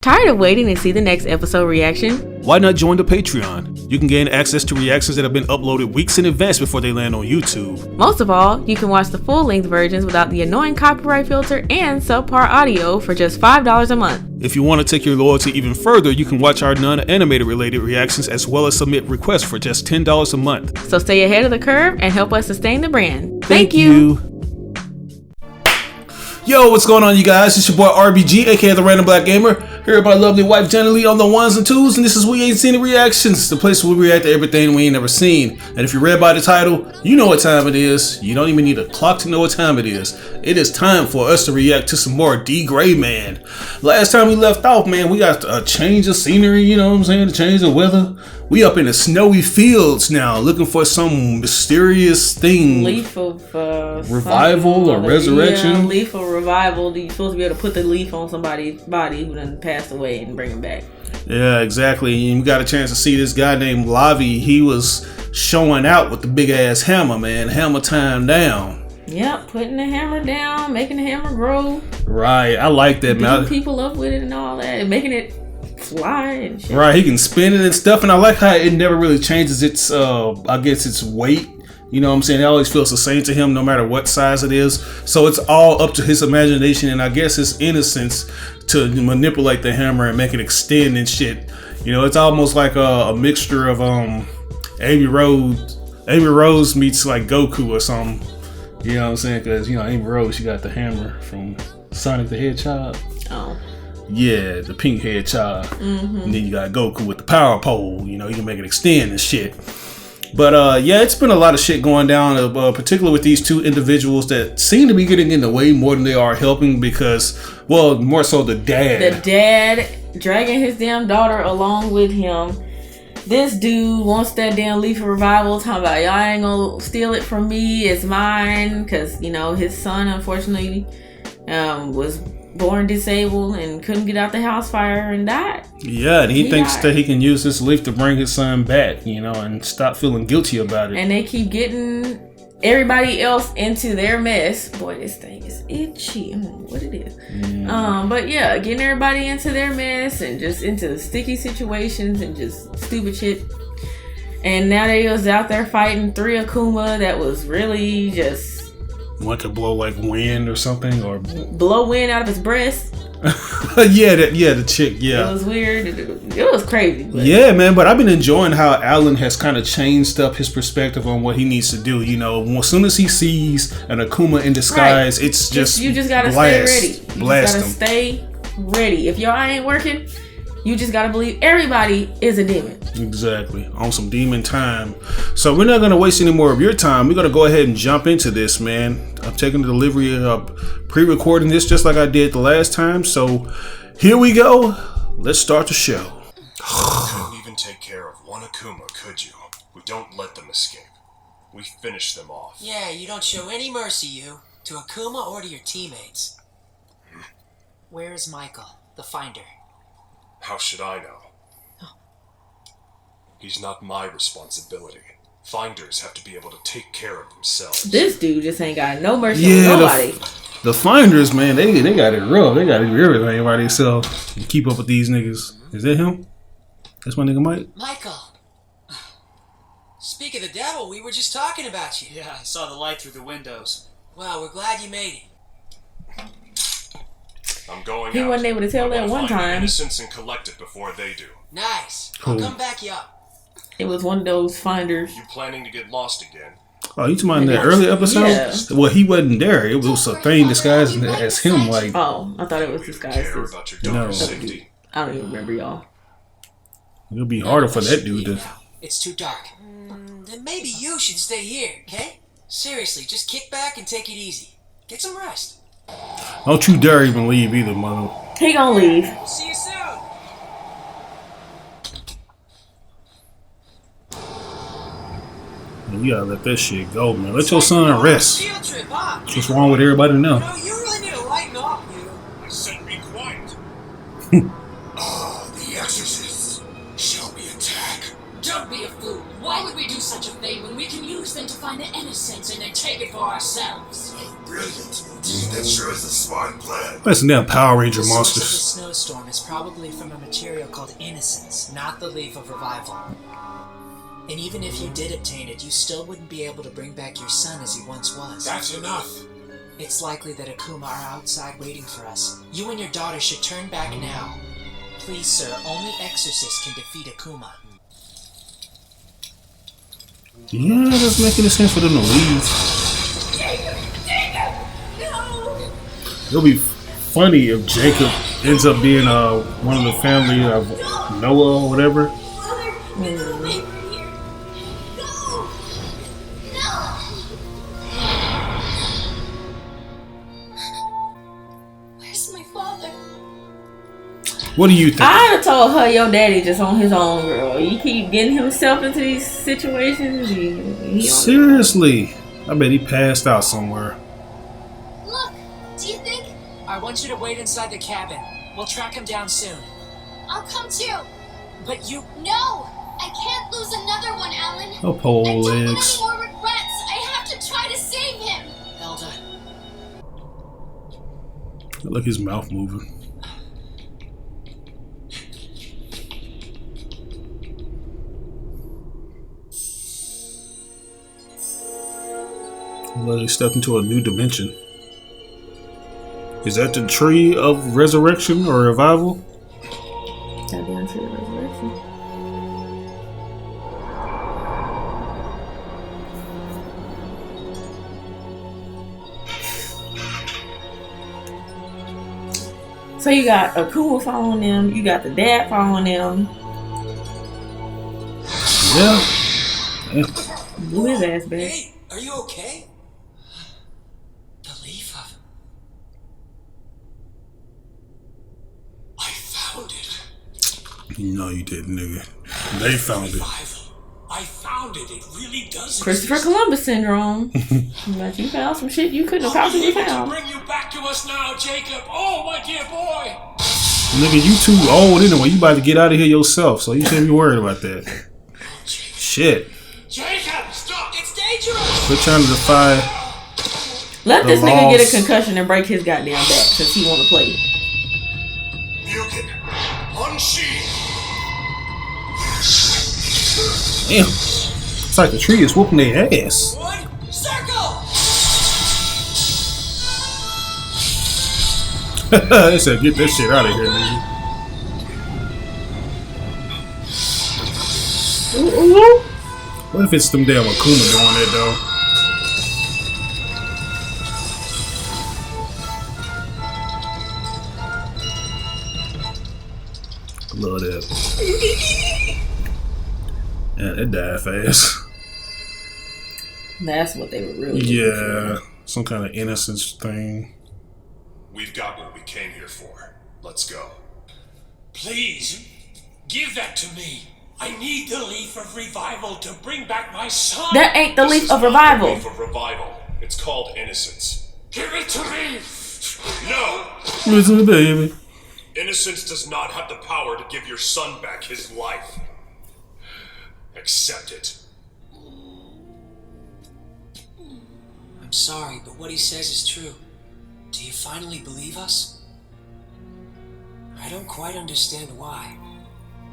Tired of waiting to see the next episode reaction? Why not join the Patreon? You can gain access to reactions that have been uploaded weeks in advance before they land on YouTube. Most of all, you can watch the full-length versions without the annoying copyright filter and subpar audio for just $5 a month. If you want to take your loyalty even further, you can watch our non-animated related reactions as well as submit requests for just $10 a month. So stay ahead of the curve and help us sustain the brand. Thank you. Yo, what's going on, you guys? It's your boy RBG, aka the Random Black Gamer, here with my lovely wife Jenny Lee on the ones and twos, and this is We Ain't Seen the Reactions, the place where we react to everything we ain't never seen. And if you read by the title, you know what time it is. You don't even need a clock to know what time it is. It is time for us to react to some more D.Gray-Man. Last time we left off, man, we got a change of scenery, you know what I'm saying, a change of weather. We up in the snowy fields now, looking for some mysterious thing. Leaf of revival or resurrection. Yeah, leaf of revival. You're supposed to be able to put the leaf on somebody's body who done passed away and bring him back. Yeah, exactly. And we got a chance to see this guy named Lavi. He was showing out with the big ass hammer, man. Hammer time down. Yep, putting the hammer down, making the hammer grow. Right, I like that, man. Beating people up with it and all that, and making it fly and shit. Right, he can spin it and stuff, and I like how it never really changes its I guess its weight. You know what I'm saying? It always feels the same to him no matter what size it is. So it's all up to his imagination and I guess his innocence to manipulate the hammer and make it extend and shit. You know, it's almost like a mixture of Amy Rose meets like Goku or something. You know what I'm saying? Because, you know, Amy Rose, she got the hammer from Sonic the Hedgehog. Oh. Yeah, the pink hedgehog. Mm-hmm. And then you got Goku with the power pole. You know, you can make it extend and shit. But yeah, it's been a lot of shit going down, particularly with these two individuals that seem to be getting in the way more than they are helping because, well, more so the dad. The dad dragging his damn daughter along with him. This dude wants that damn leaf of revival, talking about y'all ain't gonna steal it from me, it's mine. Because, you know, his son, unfortunately, was born disabled and couldn't get out the house fire and died. Yeah, and he thinks that he can use this leaf to bring his son back, you know, and stop feeling guilty about it. And they keep getting everybody else into their mess. Boy, this thing is itchy. I don't know what it is. But yeah, getting everybody into their mess and just into sticky situations and just stupid shit. And now they was out there fighting 3 Akuma that was really just want to blow like wind or something, or blow wind out of his breast. the chick. Yeah, it was weird. It was crazy. But yeah, man. But I've been enjoying how Alan has kind of changed up his perspective on what he needs to do. You know, as soon as he sees an Akuma in disguise, it's just you just gotta stay ready. You just gotta stay ready. If your eye ain't working, you just gotta believe everybody is a demon. Exactly. On some demon time. So we're not gonna waste any more of your time. We're gonna go ahead and jump into this, man. I'm taking the delivery of pre-recording this just like I did the last time. So here we go. Let's start the show. You couldn't even take care of one Akuma, could you? We don't let them escape. We finish them off. Yeah, you don't show any mercy, you. To Akuma or to your teammates. Where's Michael, the finder? How should I know? He's not my responsibility. Finders have to be able to take care of themselves. This dude just ain't got no mercy on nobody. The finders, man, they got it rough. They got to do everything by themselves and keep up with these niggas. Is that him? That's my nigga Mike? Michael! Speak of the devil, we were just talking about you. Yeah, I saw the light through the windows. Well, we're glad you made it. I'm going He out. wasn't able to tell that one time. Innocence and collect it before they do. Nice. Cool. I'll come back you up. It was one of those finders. You planning to get lost again? Oh, you talking about in that early episode? Yeah. Well, he wasn't there. It was a thing disguised as him. Like, Oh, I thought it was disguised Care as... about your daughter's No. safety. I don't even remember y'all. it'll be harder for that dude to. It's too dark. Then maybe you should stay here, okay? Seriously, just kick back and take it easy. Get some rest. Don't you dare even leave either, mother. He gonna leave. See you soon. You gotta let that shit go, man. Let your son rest. Field trip, huh? What's wrong with everybody now? No, you really need to lighten up, you. I said be quiet. The exorcists. Shall we attack? Don't be a fool. Why would we do do such a thing when we can use them to find the innocents and then take it for ourselves? Brilliant. Indeed, that sure is a smart plan. That's some damn Power Ranger The source of monsters. the snowstorm is probably from a material called innocence, not the leaf of revival. And even if you did obtain it, you still wouldn't be able to bring back your son as he once was. That's enough. It's likely that Akuma are outside waiting for us. You and your daughter should turn back now. Please, sir, only exorcists can defeat Akuma. Yeah, it doesn't make any sense for them to leave. No! It'll be funny if Jacob ends up being one of the family of Noah or whatever. Mother, it's away from here. No! No! Where's my father? What do you think? I'd have told her your daddy just on his own, girl. You keep getting himself into these situations. He Seriously, I bet he passed out somewhere. Look, do you think I want you to wait inside the cabin. We'll track him down soon. I'll come too? But you... No! I can't lose another one, Alan. Oh, poor I old don't want legs. any more regrets. I have to try to save him. Elda, Look, his mouth moving. Well, he stepped into a new dimension. Is that the tree of resurrection or revival? Goddamn tree of resurrection. So you got Akuma following them, you got the dad following them. Yeah. Blew his ass back. hey, are you okay? The leaf of... I found it. No, you didn't, nigga. They found it. Revival. I found it. It really does Christopher exist. Columbus syndrome. But you found some shit you couldn't have I'll be possibly able to found. bring you back to us now, Jacob. Oh, my dear boy. Nigga, you too old anyway. You about to get out of here yourself, so you shouldn't be worried about that. Shit. Jacob, stop. It's dangerous! Quit trying to defy. Let The this nigga get laws. a concussion and break his goddamn back since he want to play. Mugen, unsheathe. Damn. It's like the tree is whooping their ass. One, circle! They said, get that shit out of here, nigga. What if it's them damn Akuma doing that, though? Love that. Yeah, that died fast. That's what they were really Yeah, some kind of innocence thing. We've got what we came here for. Let's go. Please, give that to me. I need the leaf of revival to bring back my son. That ain't the This leaf is of not revival. the leaf of revival. It's called innocence. Give it to me. No! Listen, baby. Innocence does not have the power to give your son back his life. Accept it. I'm sorry, but what he says is true. Do you finally believe us? I don't quite understand why,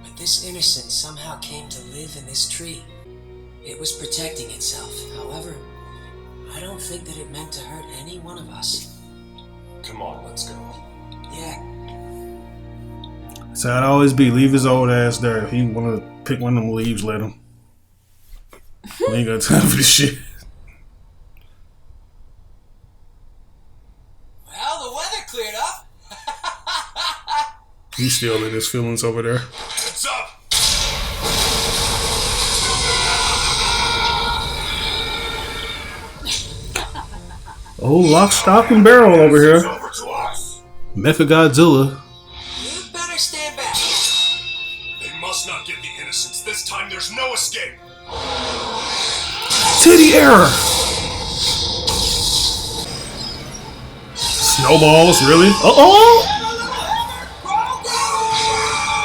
but this innocence somehow came to live in this tree. It was protecting itself. However, I don't think that it meant to hurt any one of us. Come on, let's go. Yeah, So I'd always be, leave his old ass there. If he want to pick one of them leaves, let him. We ain't got time for this shit. well, the weather cleared up. He's still in his feelings over there. Heads up! Oh, lock, stock, and barrel over It's here. over to us. Mechagodzilla. You better stand back. They must not get the innocence. This time there's no escape. Titty error. Snowballs, really? Uh-oh!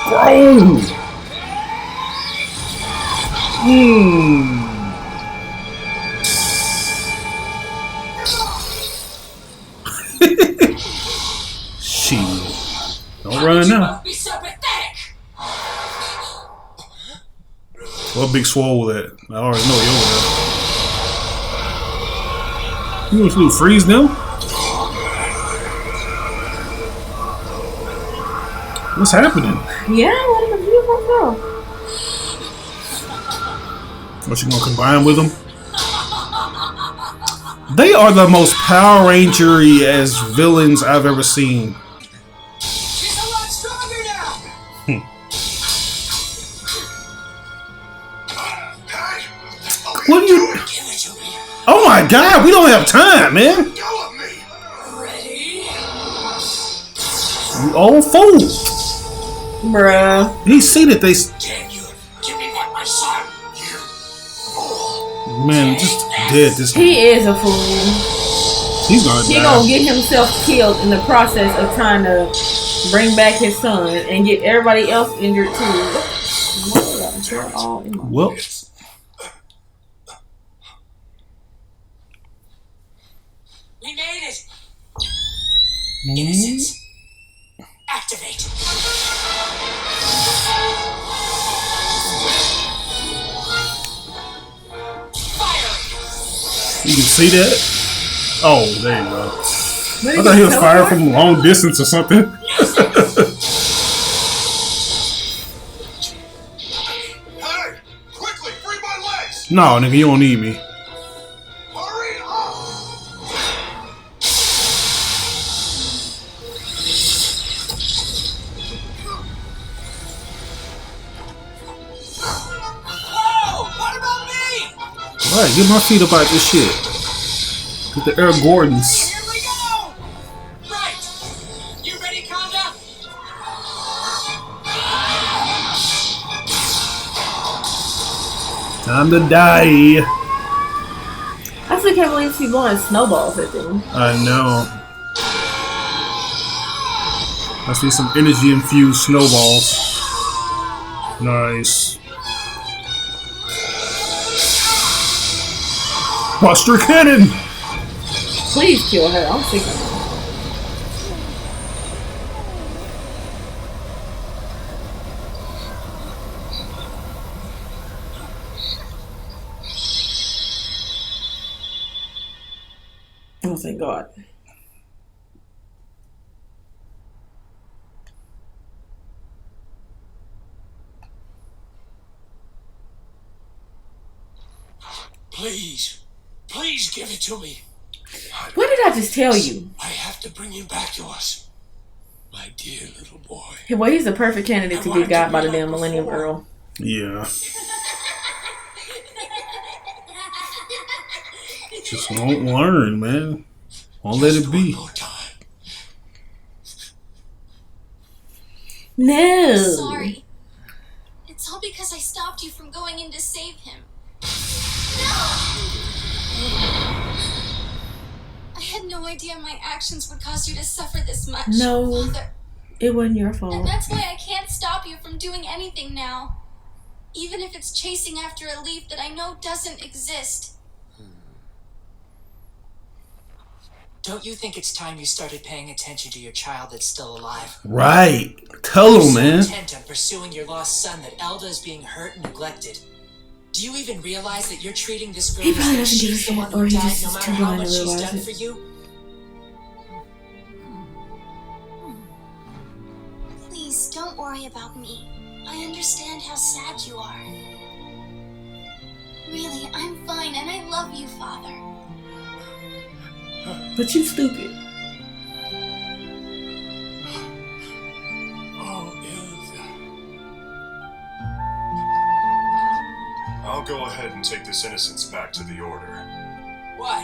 Grown! What big swole at? I already know you over there. You want to freeze them? What's happening? Yeah, let him abuse myself. What, you gonna combine with them? They are the most Power Ranger-y as villains I've ever seen. She's a lot stronger now! Hey! What are you... Give it to me. Oh my god, we don't have time, man! Go of me! Ready? You old fool! Bruh. He see that they... Can you give me back my son? You fool. Man, just dead this He is a fool. He's gonna He die. gonna get himself killed in the process of trying to bring back his son and get everybody else injured too. Well, We made it! Innocence. Activate. Fire! you can see that? Oh, there you go. What I did thought he was tell fired her? from a long distance or something. Hey! Quickly, free my legs! No, nigga, you don't need me. Hurry up! Whoa! What about me? Alright, get my feet up out this shit. Get the Air Gordons. Here we go! Right! You ready, Conda? Time to die. I still can't believe she's blowing snowballs at them. I know. I see some energy infused snowballs. Nice. Buster Cannon! Please kill her. I'm sick of her. Oh, thank God. Please. Please give it to me. What did I just tell you? I have to bring him back to us. My dear little boy. Well, he's the perfect candidate to get got by the damn Millennium Earl. Yeah. Just won't learn, man. Won't let it be. One more time. No. Sorry. It's all because I stopped you from going in to save him. I had no idea my actions would cause you to suffer this much. No. Father. It wasn't your And fault. that's why I can't stop you from doing anything now. Even if it's chasing after a leaf that I know doesn't exist. Don't you think it's time you started paying attention to your child that's still alive? Right. Tell You're him, so man. intent on pursuing your lost son that Elda is being hurt and neglected. Do you even realize that you're treating this girl He probably as doesn't if give a she's the shit, one or who he died, just no is matter too how blind much to she's realize done it. for you? Please don't worry about me. I understand how sad you are. Really, I'm fine and I love you, Father. But you stupid. Oh, Ilda. I'll go ahead and take this innocence back to the Order. Why?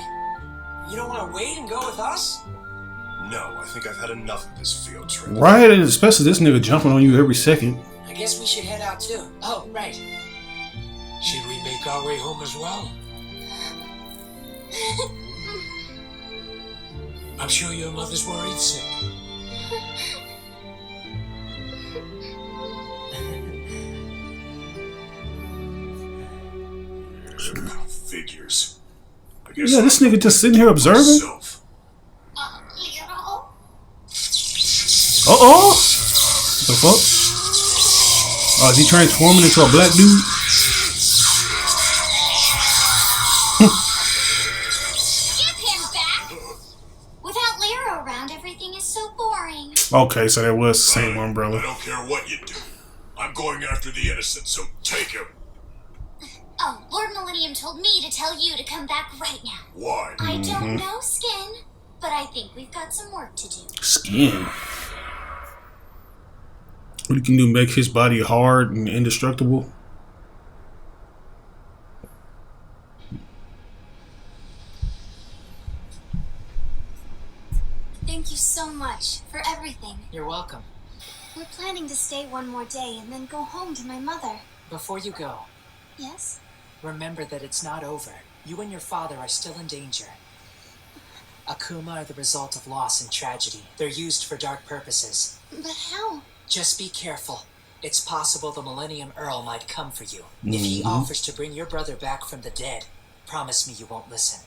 You don't want to wait and go with us? No, I think I've had enough of this field trip. Right, and especially this nigga jumping on you every second. I guess we should head out too. Oh, right. Should we make our way home as well? I'm sure your mother's worried sick. Figures. I guess Yeah, this nigga just sitting here observing. myself. Uh-oh. What the fuck? Oh, is he transforming into a black dude? Give him back! Without Lyra around, everything is so boring. Okay, so that was the same umbrella. I don't care what you do. I'm going after the innocent, so take him. Oh, Lord Millennium told me to tell you to come back right now. Why? I don't know, Skin, but I think we've got some work to do. Skin. What he can do, make his body hard and indestructible? Thank you so much for everything. You're welcome. We're planning to stay one more day and then go home to my mother. Before you go, Yes? remember that it's not over. You and your father are still in danger. Akuma are the result of loss and tragedy. They're used for dark purposes. But how? Just be careful. It's possible the Millennium Earl might come for you. If he offers to bring your brother back from the dead, promise me you won't listen.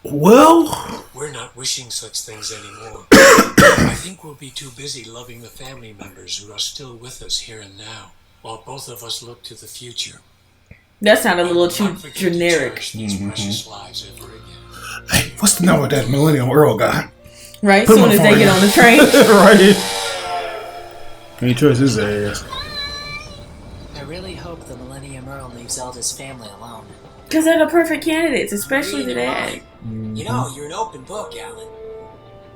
Well, We're not wishing such things anymore. I think we'll be too busy loving the family members who are still with us here and now, while both of us look to the future. That sounded a little too Not forget to generic. cherish these precious lives ever again. hey, what's the number that Millennium Earl got? Right? As Put soon my as they phone get in. on the train. Right. Can't trust his ass. I really hope the Millennium Earl leaves Zelda's family alone. Because they're the perfect candidates, especially the dad. You know, you're an open book, Alan.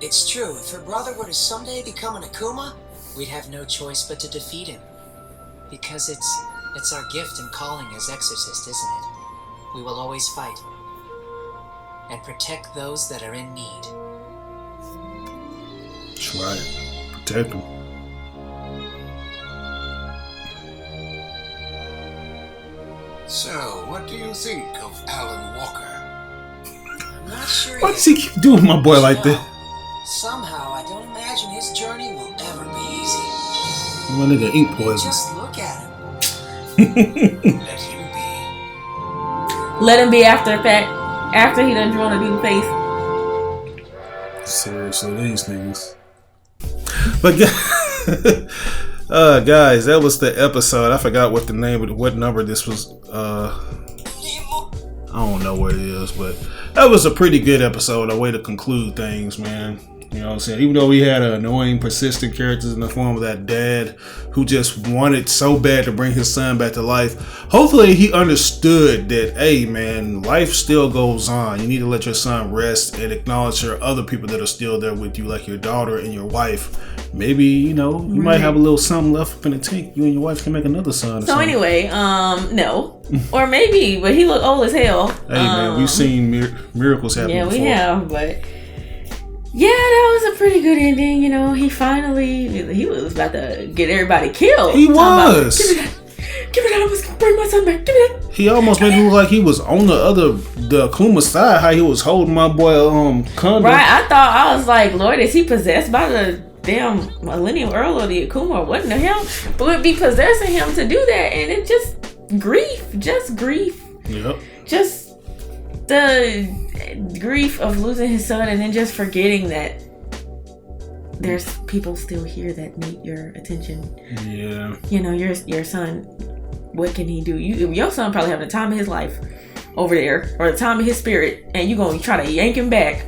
It's true, if her brother were to someday become an Akuma, we'd have no choice but to defeat him. Because it's our gift and calling as exorcist, isn't it? We will always fight. And protect those that are in need. That's right. Protect him. So, what do you think of Alan Walker? I'm not sure Why yet. does he keep doing my boy like that? Somehow, I don't imagine his journey will ever be easy. My nigga ink poison. Just look at him. Let him be. Let him be after the fact. After he done drawn a dude's face. Seriously, these niggas. But guys, that was the episode. I forgot what the name of what number this was. I don't know what it is, but that was a pretty good episode. A way to conclude things, man. You know what I'm saying? Even though we had annoying, persistent characters in the form of that dad who just wanted so bad to bring his son back to life, hopefully he understood that, hey man, life still goes on. You need to let your son rest and acknowledge your other people that are still there with you, like your daughter and your wife. Maybe, you know, you might have a little something left up in the tank. You and your wife can make another son or So something. anyway, no. Or maybe, but he looked old as hell. Hey man, we've seen miracles happen Yeah, before. we have, but yeah, that was a pretty good ending. You know, he was about to get everybody killed. He Talking about, was. give me that, I was gonna bring my son back. Give me that. He almost made it look like he was on the Akuma side, how he was holding my boy Kondo. Right, I was like, Lord, is he possessed by the damn Millennium Earl or the Akuma or what in the hell would be possessing him to do that? And it just grief. Yep. Just the grief of losing his son and then just forgetting that there's people still here that need your attention. Yeah. You know, your son, what can he do? Your son probably having the time of his life over there, or the time of his spirit, and you gonna try to yank him back.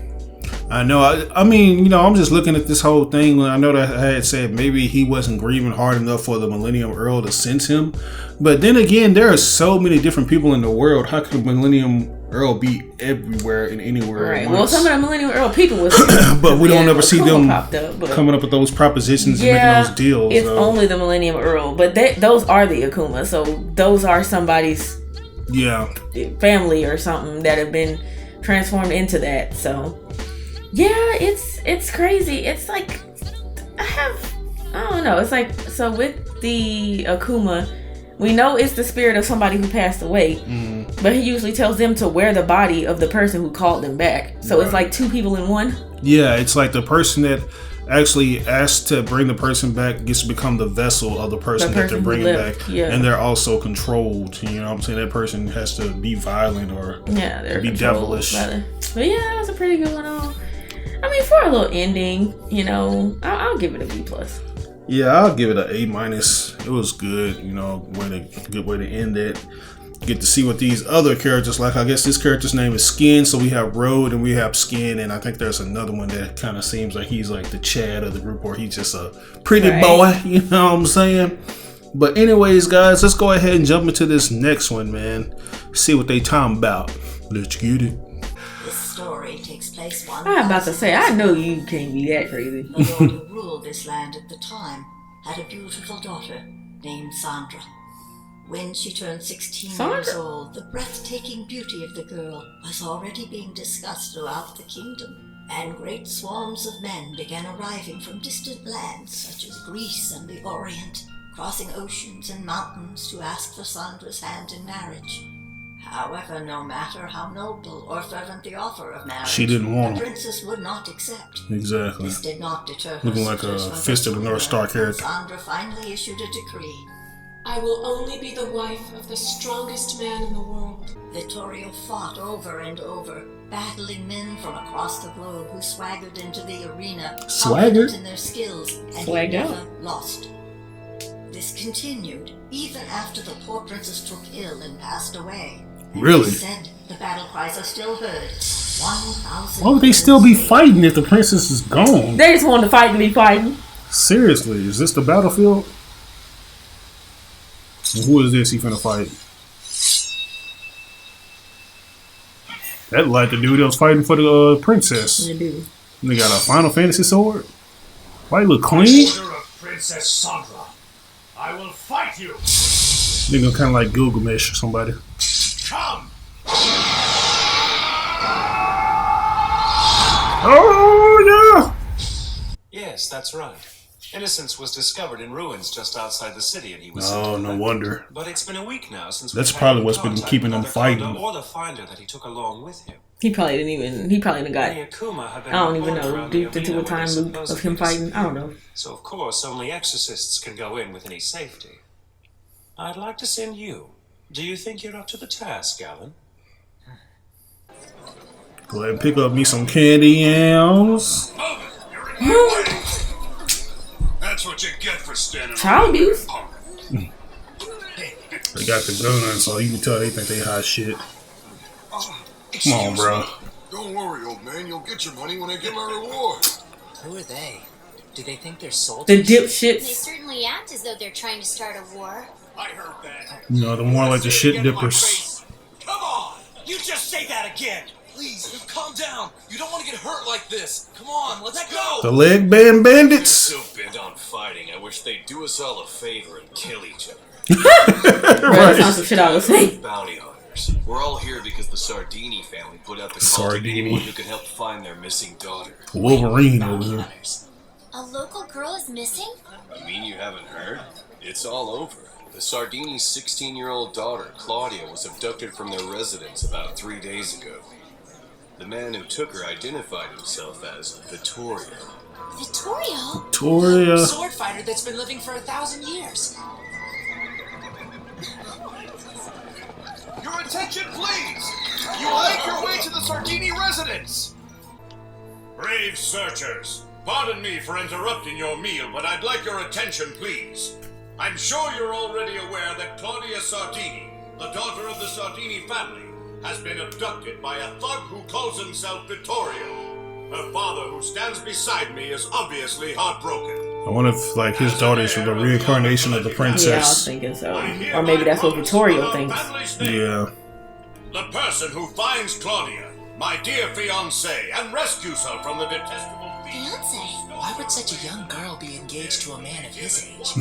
I know. I mean, you know, I'm just looking at this whole thing. I know that I had said maybe he wasn't grieving hard enough for the Millennium Earl to sense him. But then again, there are so many different people in the world. How could Millennium Earl be everywhere and anywhere? Right. At Well, once? some of the Millennium Earl people was, but we don't ever see Akuma them popped up, but coming up with those propositions and making those deals. It's only the Millennium Earl, but those are the Akuma. So those are somebody's family or something that have been transformed into that. So yeah, it's crazy. It's like I don't know. It's like, so with the Akuma, we know it's the spirit of somebody who passed away, but he usually tells them to wear the body of the person who called them back. So it's like two people in one. Yeah, it's like the person that actually asked to bring the person back gets to become the vessel of the person that they're bringing back. Yeah. And they're also controlled. You know what I'm saying? That person has to be violent or be devilish. But yeah, that was a pretty good one. I mean, for a little ending, you know, I'll give it a B+. Yeah, I'll give it an A-. It was good, you know, good way to end it. get to see what these other characters like. I guess this character's name is Skin, so we have Road and we have Skin, and I think there's another one that kind of seems like he's like the Chad of the group, or he's just a pretty boy, you know what I'm saying? But anyways, guys, let's go ahead and jump into this next one, man. See what they talking about. Let's get it. This story takes place I'm about to say, I know you can't be that crazy. The lord who ruled this land at the time had a beautiful daughter named Sandra. When she turned 16 years old, the breathtaking beauty of the girl was already being discussed throughout the kingdom, and great swarms of men began arriving from distant lands such as Greece and the Orient, crossing oceans and mountains to ask for Sandra's hand in marriage. However, no matter how noble or fervent the offer of marriage, she didn't want the it. princess would not accept. Exactly. This did not deter her. Looking like a Fist of the North Star character. Sandra finally issued a decree. I will only be the wife of the strongest man in the world. Vittorio fought over and over, battling men from across the globe who swaggered into the arena, confident in their skills, and he never lost. This continued even after the poor princess took ill and passed away. And really? Said the battle cries are still heard. 1,000. Why would they still be fighting if the princess is gone? They just want to fight and be fighting. Seriously, is this the battlefield? And who is this he finna fight? That like the dude that was fighting for the princess. They do. They got a Final Fantasy sword. Why you look clean? Order of Princess Sandra. I will fight you. They gonna kind of like Gilgamesh or somebody. Come. Oh yeah. Yes, that's right. Innocence was discovered in ruins just outside the city, and he was. Oh, no wonder. But it's been a week now since. That's probably what's been keeping them fighting. Or the finder that he took along with him. He probably didn't even. He probably done got. I don't even know. Duped into a time loop of him fighting. I don't know. So of course, only exorcists can go in with any safety. I'd like to send you. Do you think you're up to the task, Alan? Go ahead and pick up me some candy yams. That's what you get for standing. Child abuse. They got the gun, so you can tell they think they hot shit. Come on, bro. Don't worry, old man. You'll get your money when I get my reward. Who are they? Do they think they're soldiers? The They dipshits. certainly act as though they're trying to start a war. I heard that. You know, the more like the shit dippers. Come on! You just say that again! Please, calm down. You don't want to get hurt like this. Come on, let's go! The leg band bandits. So bent on fighting, I wish they'd do us all a favor and kill each other. Right. That's some shit I was saying. Bounty hunters. We're all here because the Sardini family put out the call to anyone who could help find their missing daughter. Wolverine over there. A local girl is missing? You mean you haven't heard? It's all over. The Sardini's 16-year-old daughter, Claudia, was abducted from their residence about 3 days ago. The man who took her identified himself as Vittorio. Vittorio? Victoria. Sword fighter that's been living for 1,000 years. Your attention, please! You will make your way to the Sardini residence! Brave searchers, pardon me for interrupting your meal, but I'd like your attention, please. I'm sure you're already aware that Claudia Sardini, the daughter of the Sardini family, has been abducted by a thug who calls himself Vittorio. Her father, who stands beside me, is obviously heartbroken. I wonder if, like, his daughter's the reincarnation of the princess. Yeah, I was thinking so. Or maybe that's what Vittorio thinks. Yeah. The person who finds Claudia, my dear fiancée, and rescues her from the detestable Fiancé? Why would such a young girl be engaged to a man of his age?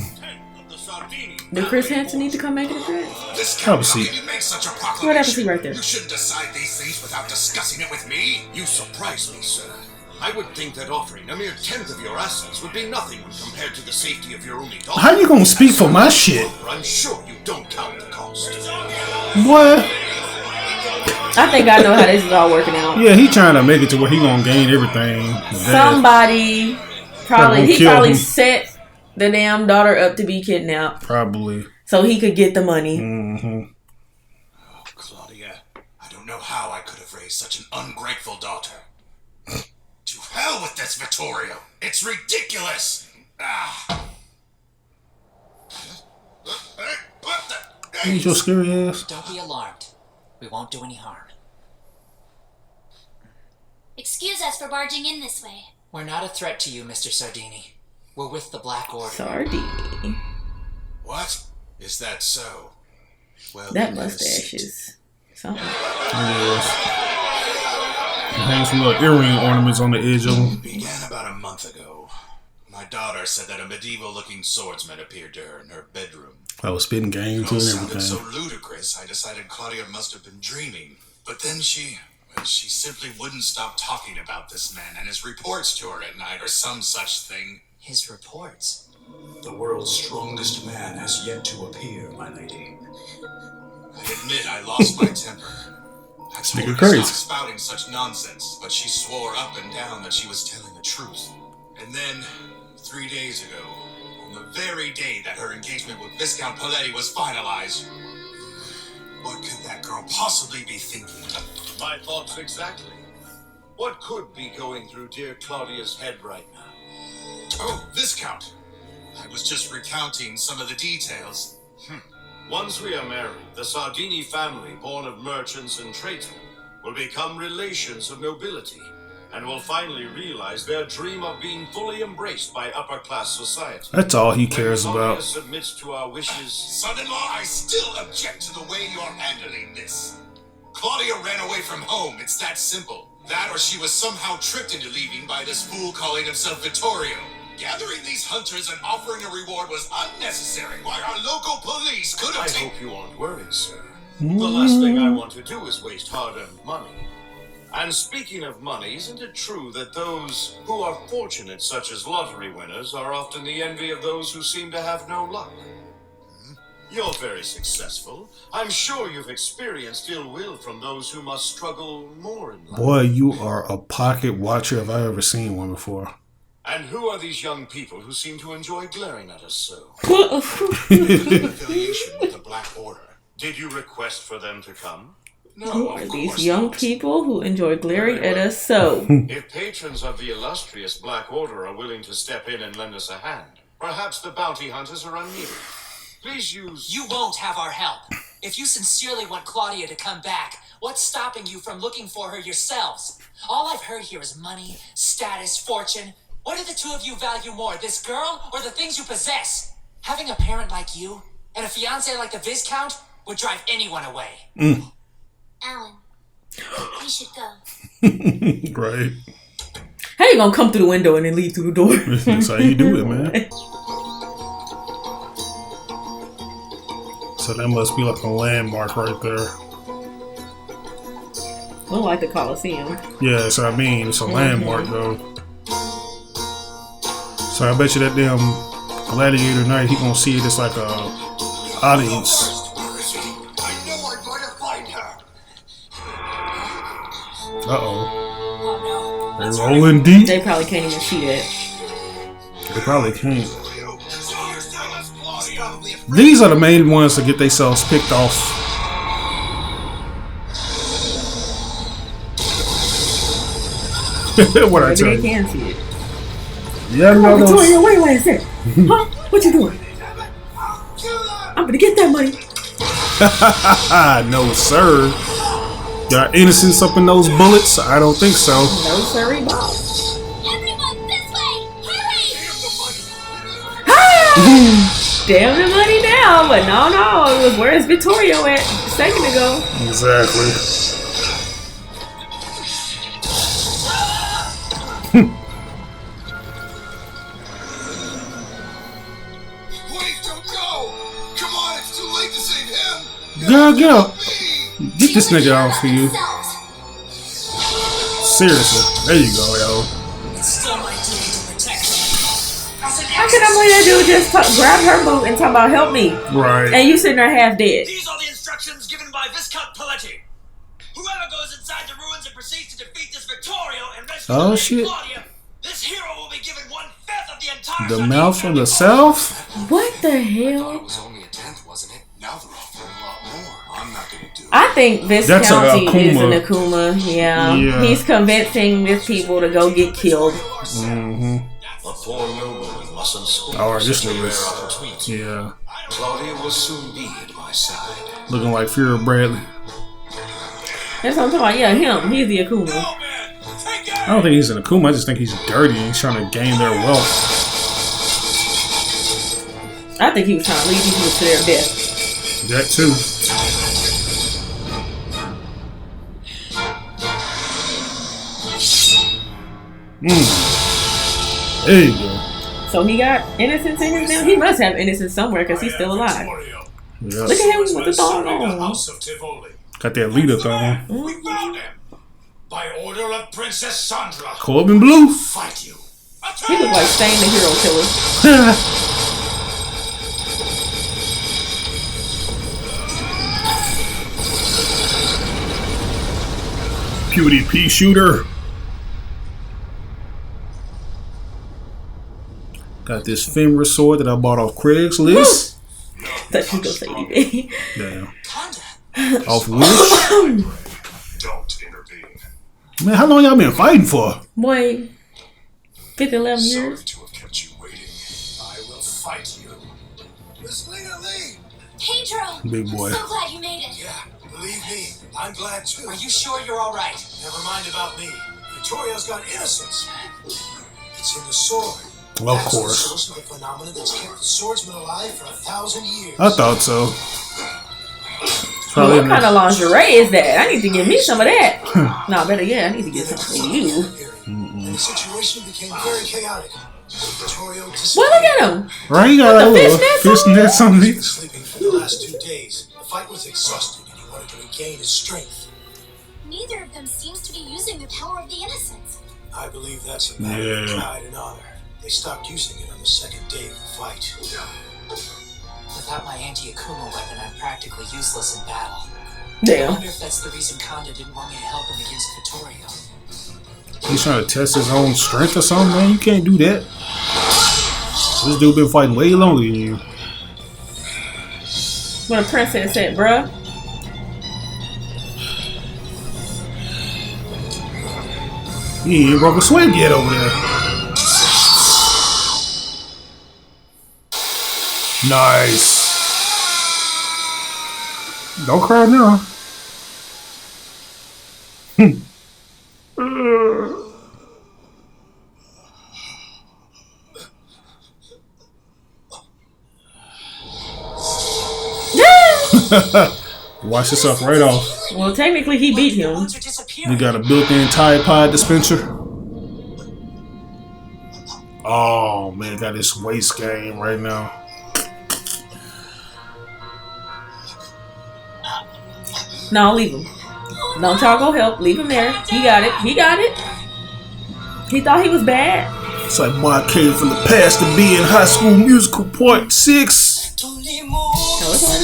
Did Chris Hansen need to come make an appearance? Have a seat. You make such a proclamation. What happened to right there? You shouldn't decide these things without discussing it with me. You surprise me, sir. I would think that offering a mere tenth of your assets would be nothing when compared to the safety of your only daughter. How you gonna speak for my shit? I'm sure you don't count the cost. What? I think I know how this is all working out. Yeah, he trying to make it to where he gonna gain everything. Somebody probably him. set the damn daughter up to be kidnapped. Probably. So he could get the money. Mm-hmm. Oh, Claudia, I don't know how I could have raised such an ungrateful daughter. To hell with this, Vittorio! It's ridiculous! Ah. Ain't your scary ass. Don't be alarmed. We won't do any harm. Excuse us for barging in this way. We're not a threat to you, Mr. Sardini. We're with the Black Order. Sardini. What? Is that so? Well, That mustache is something. Yes. Hang some little earring ornaments on the edge of them. It began about a month ago. My daughter said that a medieval-looking swordsman appeared to her in her bedroom. I was spitting game to It and sounded everything. so ludicrous, I decided Claudia must have been dreaming. But then she simply wouldn't stop talking about this man and his reports to her at night or some such thing. His reports? The world's strongest man has yet to appear, my lady. I admit I lost my temper. I told her to stop spouting such nonsense, but she swore up and down that she was telling the truth. And then, 3 days ago, on the very day that her engagement with Viscount Paletti was finalized, what could that girl possibly be thinking? My thoughts exactly. What could be going through dear Claudia's head right now? Oh, Viscount! I was just recounting some of the details. Once we are married, the Sardini family, born of merchants and tradesmen, will become relations of nobility, and will finally realize their dream of being fully embraced by upper-class society. That's all he cares When Claudia about. submits to our wishes. Son-in-law, I still object to the way you're handling this. Claudia ran away from home, it's that simple. That or she was somehow tricked into leaving by this fool calling himself Vittorio. Gathering these hunters and offering a reward was unnecessary. Why our local police could have I hope you aren't worried, sir. The last thing I want to do is waste hard-earned money. And speaking of money, isn't it true that those who are fortunate, such as lottery winners, are often the envy of those who seem to have no luck? You're very successful. I'm sure you've experienced ill will from those who must struggle more in life. Boy, you are a pocket watcher if I ever seen one before. And who are these young people who seem to enjoy glaring at us so? affiliation with the Black Order. Did you request for them to come? Who are these young people who enjoy glaring at us so? If patrons of the illustrious Black Order are willing to step in and lend us a hand, perhaps the bounty hunters are unneeded. Please use... You won't have our help. If you sincerely want Claudia to come back, what's stopping you from looking for her yourselves? All I've heard here is money, status, fortune. What do the two of you value more, this girl or the things you possess? Having a parent like you and a fiancé like the Viscount would drive anyone away. Alan, we should go. Right. How you gonna come through the window and then leave through the door? That's how you do it, man. So that must be like a landmark right there. Look like the Coliseum. Yeah, that's what I mean. It's a landmark though. So I bet you that damn gladiator night he gonna see it as like a audience. Uh-oh. They're rolling deep. They probably can't even see that. They probably can't. These are the main ones to get themselves picked off. What I tell Maybe you? they can see it. Yeah, Come no, on, no. Victoria, wait a second. Huh? What you doing? I'm gonna get that money. No, sir. Got innocence up in those bullets? I don't think so. No, sorry, Bob. Everyone, this way! Hurry! Damn the money now, but no, it was where's Vittorio at a second ago. Exactly. Wait, don't go! Come on, it's too late to save him! Girl, get this nigga off for you. Seriously. There you go, yo. It's still my duty to protect her. How can I believe that dude just grab her boot and talk about help me? Right. And you sitting there half dead. These are the instructions given by Viscount Paletti. Whoever goes inside the ruins and proceeds to defeat this Vittorio and rescue Oh, the shit. Claudia, this hero will be given 1/5 of the entire The Sardini mouth from family the south? What the It hell? was only a tenth, wasn't it? Now they're offering a lot more. I'm not gonna do it. I think this That's a county is an Akuma. Akuma. Yeah. Yeah. He's convincing these people to go get killed. Mm-hmm. A poor noble with muscle squeeze. Alright, this Such a nigga rare is. opportunity. Yeah. Claudia will soon be at my side. Looking like Fear of Bradley. That's what I'm talking about. Yeah, him. He's the Akuma. I don't think he's an Akuma. I just think he's dirty and he's trying to gain their wealth. I think he was trying to lead people to their death. That too. There you go. So he got innocence in him now? He must have innocence somewhere because he's still alive. Yeah. Look at him with the thong on. Got that leader thong. We found him. By order of Princess Sandra. Corbin Blue. Fight you. He look like Stain the Hero Killer. PvP shooter. Got this femur sword that I bought off Craigslist. Thought you was gonna say anything. Damn. Off Wish. Don't intervene. Man, how long y'all been fighting for? Boy, 50, 11 years. Sorry to have kept you waiting. I will fight you. Miss Lena Lee! Pedro! Big boy. So glad you made it. Yeah, believe me, I'm glad too. Are you sure you're all right? Never mind about me. Victoria's got innocence. It's in the sword. Of That's course. the source of the phenomenon that's kept the swordsman alive for 1,000 years. I thought so. What kind of lingerie is that? I need to get me some of that. No, better yet, I need to get some for you. The situation became very chaotic. Victoria Well, look at him. Right, he got a little fishnets on me. sleeping for the last 2 days. The fight was exhausting and he wanted to regain his strength. Neither of them seems to be using the power of the innocence. I believe that's a matter of pride and honor. They stopped using it on the second day of the fight. Without my anti-Akuma weapon, I'm practically useless in battle. I Damn. wonder if that's the reason Kanda didn't want me to help him against Vittorio. He's trying to test his own strength or something, man. You can't do that. This dude been fighting way longer than you. What a princess said, bruh. He ain't broke a sweat yet over there. Nice. Don't cry now. Wash yourself right off. Well, technically, he beat him. You got a built-in Tide Pod dispenser. Oh man, got this waist game right now. No, leave him. Don't y'all go help. Leave him there. He got it. He got it. He thought he was bad. It's like Mark came from the past to be in High School Musical Part 6. No, it's on.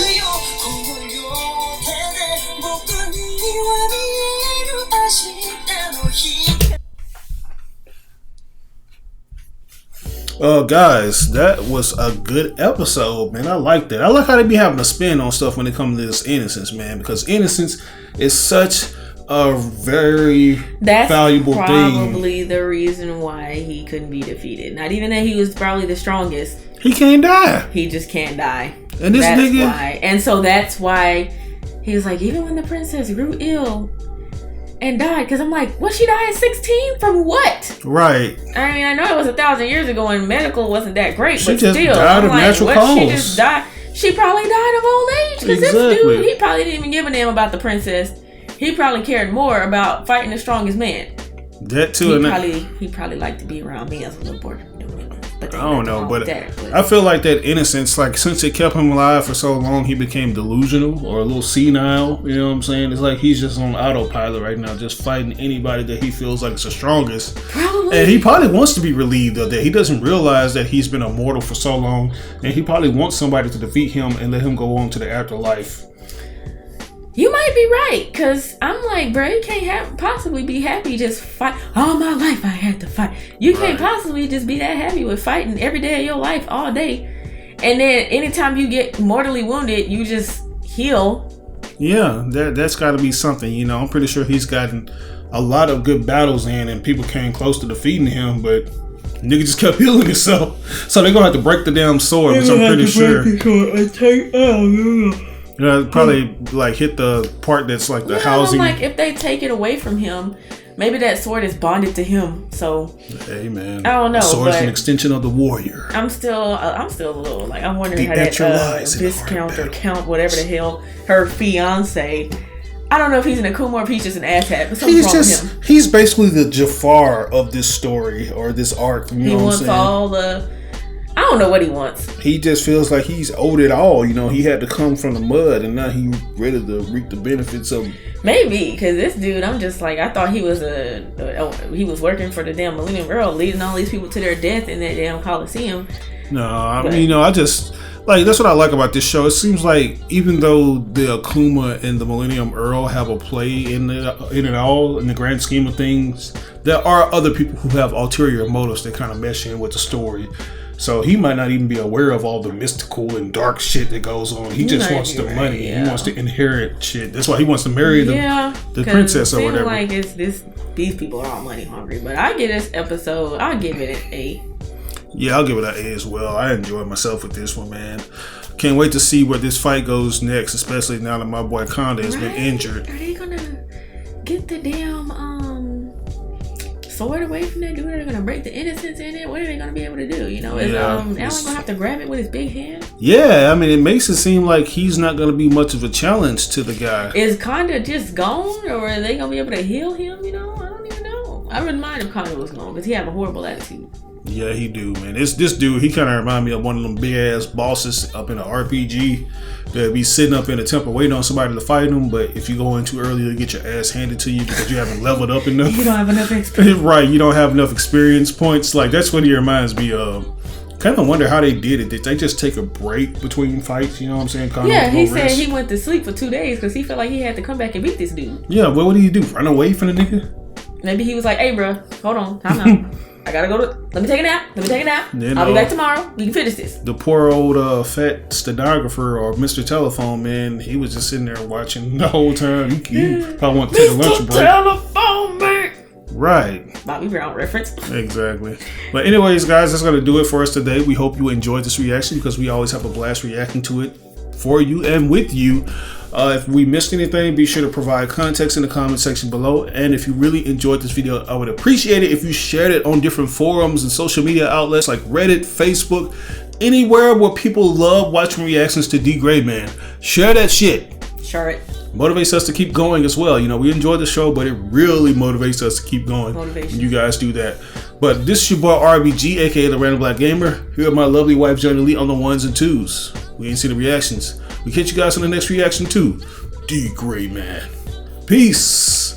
Guys, that was a good episode, man. I like that. I like how they be having a spin on stuff when it comes to this innocence, man, because innocence is such a very valuable thing. That's probably the reason why he couldn't be defeated. Not even that he was probably the strongest. He can't die. He just can't die. And this that's nigga, why. And so that's why he was like, even when the princess grew ill and died, because I'm like, what, she died at 16 from what? Right. I mean, I know it was 1,000 years ago and medical wasn't that great, She but just still, died I'm of like, natural what? causes. She just died. She probably died of old age because this Exactly. dude, he probably didn't even give a damn about the princess. He probably cared more about fighting the strongest man. That too. He probably liked to be around me as a little boy. But I don't know, but that, I feel like that innocence, like since it kept him alive for so long, he became delusional or a little senile. You know what I'm saying? It's like he's just on autopilot right now, just fighting anybody that he feels like is the strongest. Probably. And he probably wants to be relieved of that. He doesn't realize that he's been immortal for so long, and he probably wants somebody to defeat him and let him go on to the afterlife. You might be right, because I'm like, bro, you can't possibly be happy just fight. All my life I had to fight. You can't possibly just be that happy with fighting every day of your life, all day. And then anytime you get mortally wounded, you just heal. Yeah, that's got to be something. You know, I'm pretty sure he's gotten a lot of good battles in, and people came close to defeating him, but Nigga just kept healing himself. So they're gonna have to break the damn sword, which I'm pretty sure. Probably like hit the part that's like the housing. Like if they take it away from him, maybe that sword is bonded to him. So hey man, I don't know. The sword's an extension of the warrior. I'm still a little like I'm wondering how that discount or count whatever the hell her fiance. I don't know if he's an Akuma or if he's just an asshat, but something's wrong with him. He's basically the Jafar of this story or this arc. You know what I'm saying? He wants all the. I don't know what he wants. He just feels like he's owed it all. You know, he had to come from the mud, and now he's ready to reap the benefits of. Maybe because this dude, I'm just like I thought he was he was working for the damn Millennium Girl, leading all these people to their death in that damn Coliseum. No, I mean, I just. Like, that's what I like about this show. It seems like even though the Akuma and the Millennium Earl have a play in it all, in the grand scheme of things, there are other people who have ulterior motives that kind of mesh in with the story. So he might not even be aware of all the mystical and dark shit that goes on. He just wants the money. Yeah. He wants to inherit shit. That's why he wants to marry the princess or whatever. Like these people are all money hungry. But I give this episode, I'll give it an A. Yeah, I'll give it an A as well. I enjoyed myself with this one, man. Can't wait to see where this fight goes next, especially now that my boy Conda has been injured. Are they gonna get the damn sword away from that dude? Are they gonna break the innocence in it? What are they gonna be able to do? You know, is Alan gonna have to grab it with his big hand? Yeah, I mean, it makes it seem like he's not gonna be much of a challenge to the guy. Is Conda just gone, or are they gonna be able to heal him? You know, I don't even know. I wouldn't mind if Conda was gone because he have a horrible attitude. Yeah, he do, man. This dude, he kind of remind me of one of them big ass bosses up in an RPG that be sitting up in a temple waiting on somebody to fight him. But if you go in too early, you get your ass handed to you because you haven't leveled up enough. You don't have enough experience. Right, you don't have enough experience points. Like that's what he reminds me of. Kind of wonder how they did it. Did they just take a break between fights? You know what I'm saying? Yeah, he said he went to sleep for 2 days because he felt like he had to come back and beat this dude. Yeah, what did he do? Run away from the nigga? Maybe he was like, "Hey, bro, hold on, time out. I gotta go to. Let me take a nap. I'll be back tomorrow. We can finish this." The poor old fat stenographer or Mr. Telephone man, he was just sitting there watching the whole time. He probably want to take a lunch break. Telephone man. Right. Bobby Brown reference. Exactly. But anyways, guys, that's gonna do it for us today. We hope you enjoyed this reaction because we always have a blast reacting to it for you and with you. If we missed anything, be sure to provide context in the comment section below. And if you really enjoyed this video, I would appreciate it if you shared it on different forums and social media outlets like Reddit, Facebook, anywhere where people love watching reactions to D.Gray-Man. Share that shit. Share it. Motivates us to keep going as well. You know, we enjoy the show, but it really motivates us to keep going when you guys do that. But this is your boy RBG, aka the Random Black Gamer. Here with my lovely wife Johnny Lee on the ones and twos. We ain't seen the reactions. We catch you guys on the next reaction to D.Gray-Man. Peace.